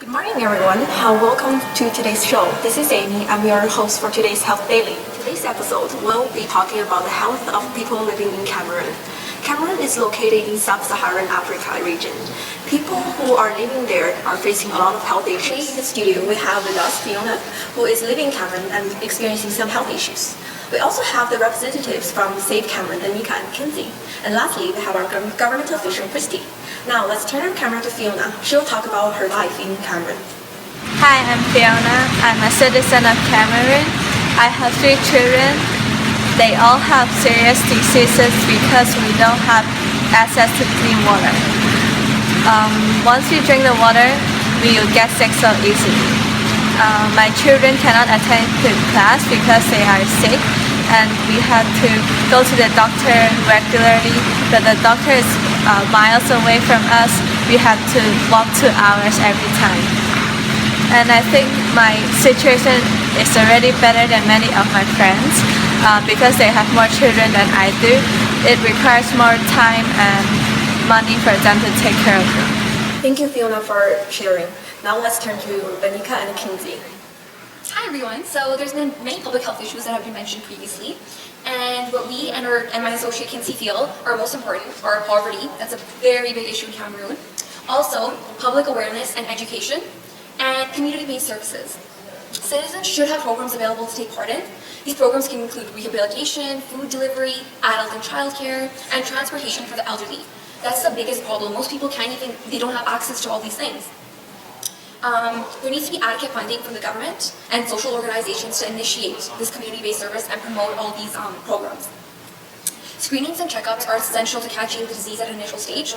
Morning everyone, welcome to today's show. This is Amy. I'm your host for today's Health Daily. Today's episode, we'll be talking about the health of people living in Cameroon. Cameroon is located in sub-Saharan Africa region. People who are living there are facing a lot of health issues. In the studio, we have with us Fiona, who is living in Cameroon and experiencing some health issues. We also have the representatives from Save Cameroon, Anika and Kinsey. And lastly, we have our government official, Kristy. Now, let's turn our camera to Fiona. She'll talk about her life in Cameroon. Hi, I'm Fiona. I'm a citizen of Cameroon. I have 3 children. They all have serious diseases because we don't have access to clean water. Once we drink the water, we will get sick so easily. My children cannot attend to class because they are sick, and we have to go to the doctor regularly, but the doctor is miles away from us. We have to walk 2 hours every time. And I think my situation is already better than many of my friends because they have more children than I do. It requires more time and money for them to take care of them. Thank you, Fiona, for sharing. Now let's turn to Anika and Kinsey. Hi everyone. So there's been many public health issues that have been mentioned previously, and what we and my associate Kinsey feel are most important are poverty. That's a very big issue in Cameroon. Also, public awareness and education, and community-based services. Citizens should have programs available to take part in. These programs can include rehabilitation, food delivery, adult and child care, and transportation for the elderly. That's the biggest problem. Most people they don't have access to all these things. There needs to be adequate funding from the government and social organizations to initiate this community-based service and promote all these programs. Screenings and checkups are essential to catching the disease at an initial stage.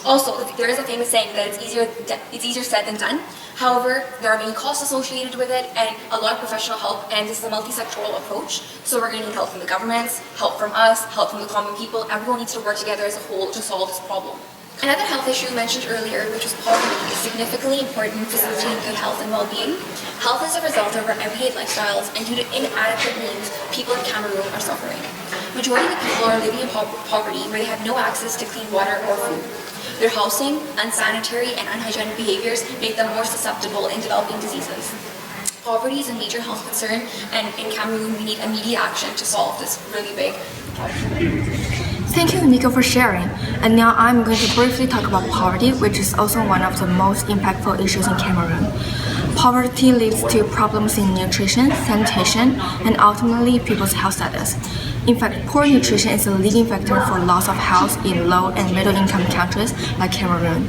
Also, there is a famous saying that it's easier said than done. However, there are many costs associated with it and a lot of professional help, and this is a multi-sectoral approach. So we're going to need help from the governments, help from us, help from the common people. Everyone needs to work together as a whole to solve this problem. Another health issue mentioned earlier, which was poverty, is significantly important in facilitating good health and well-being. Health is a result of our everyday lifestyles, and due to inadequate means, people in Cameroon are suffering. Majority of the people are living in poverty where they have no access to clean water or food. Their housing, unsanitary, and unhygienic behaviors make them more susceptible in developing diseases. Poverty is a major health concern, and in Cameroon we need immediate action to solve this really big problem. Thank you, Anika, for sharing. And now I'm going to briefly talk about poverty, which is also one of the most impactful issues in Cameroon. Poverty leads to problems in nutrition, sanitation, and ultimately people's health status. In fact, poor nutrition is a leading factor for loss of health in low and middle income countries like Cameroon.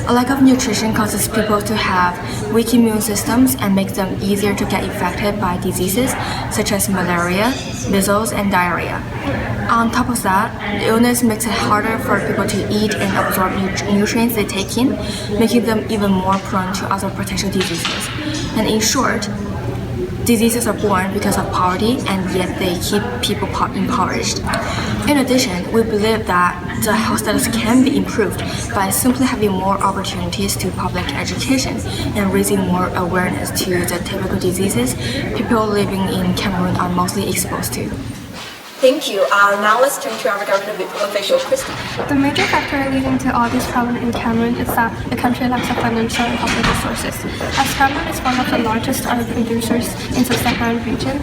A lack of nutrition causes people to have weak immune systems and makes them easier to get infected by diseases such as malaria, measles, and diarrhea. On top of that, the illness makes it harder for people to eat and absorb nutrients they take in, making them even more prone to other potential diseases. And in short, diseases are born because of poverty, and yet they keep people impoverished. In addition, we believe that the health status can be improved by simply having more opportunities to public education and raising more awareness to the typical diseases people living in Cameroon are mostly exposed to. Thank you. Now let's turn to our government official, Kristy. The major factor leading to all these problems in Cameroon is that the country lacks of financial and public resources. As Cameroon is one of the largest oil producers in the sub-Saharan region,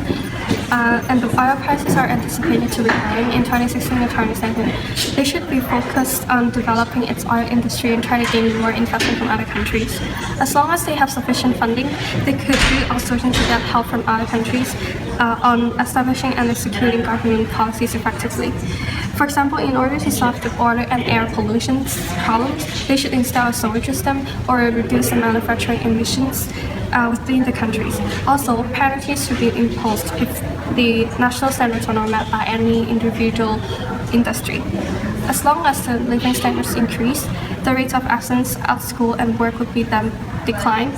and the oil prices are anticipated to decline in 2016 and 2017, they should be focused on developing its oil industry and try to gain more investment from other countries. As long as they have sufficient funding, they could do outsourcing to get help from other countries on establishing and executing government policies effectively. For example, in order to solve the water and air pollution problems, they should install a sewage system or reduce the manufacturing emissions within the countries. Also, penalties should be imposed if the national standards are not met by any individual industry. As long as the living standards increase, the rates of accidents at school and work would be then decline,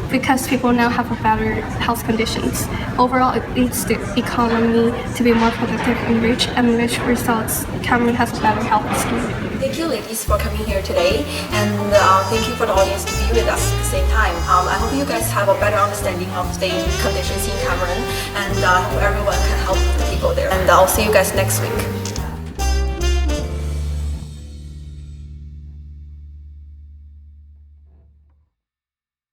because people now have a better health conditions. Overall, it leads the economy to be more productive and rich, and which results Cameroon has a better health scheme. Thank you, ladies, for coming here today, and thank you for the audience to be with us at the same time. I hope you guys have a better understanding of the conditions in Cameroon, and I hope everyone can help the people there. And I'll see you guys next week.